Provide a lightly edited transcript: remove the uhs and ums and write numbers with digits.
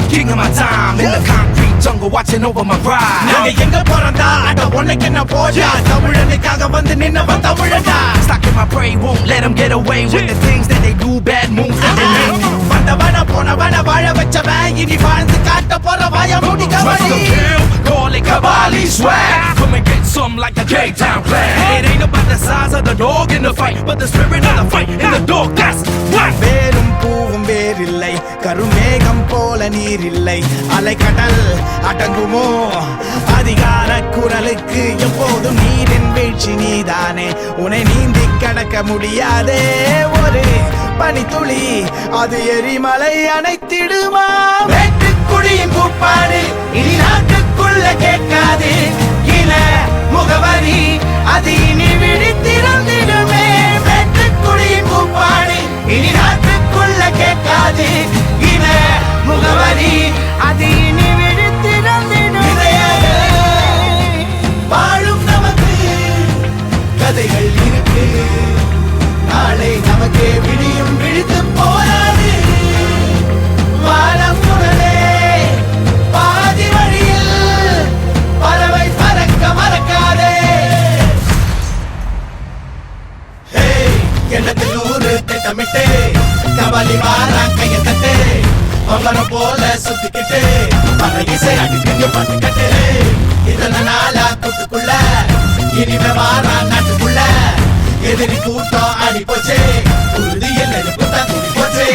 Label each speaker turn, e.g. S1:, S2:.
S1: king of my time. In the concrete jungle, watching over my ride.
S2: நாங்க எங்க போறோம்டா அட உனக்கு என்ன போடா தமிழனுக்காக வந்து நின்னவன் தமிழடா.
S1: Stocking my prey, won't let them get away with the things that they do, bad moves that they make.
S2: வந்தவன போனவன வாழ வச்சவன் இனி வாழ்ந்து காட்ட போற வாய மூடி
S1: Trust
S2: kabaddi.
S1: the kill, call it Kabali swag. Come and get some like a K-Town clan. It ain't about the size of the dog in the fight, but the spirit of the fight in the dog, that's right.
S2: வேரும் பூவும் வேறில்லை கருமேகம் போல நீரில்லை அலைக்கடல் அடங்குமோ அதிகார குரலுக்கு எப்போதும் நீரின் வீழ்ச்சி நீதானே உன்னை நீந்தி கடக்க முடியாதே ஒரு பனித்துளி அது எரிமலை அணைத்திடுமா வெட்டுக்குடியின் கூப்பாடு இனி நாட்டுக்குள்ள கேட்காது இன முகவரி அது இனி விழித்திறந்திடுமே வெட்டுக்குடியின் கூப்பாடு இனி நாட்டுக்குள்ள கேட்காது இன முகவரி அது இனி விழித்திறந்திடுமே வாழும் நமக்கு கதைகள் இருக்கு நாளை நமக்கே விடியும் விழித்து போராது வானம் புரளே பாதி வழியில் பறவை பறக்க மறக்காதே எண்ணத்தில் நூறு திட்டமிட்டு கவலி வாரா கைய தட்டு பம்பரம் போல சுத்திக்கிட்டு பல இசை அடிக்கடி பட்டுக்கட்டு இதன நாளா கூட்டுக்குள்ள இனிமே வாரா நாட்டுக்குள்ள எதிரி கூட்டம் அடி போச்சு உறுதி என்ன கூட்டா கூடி போச்சு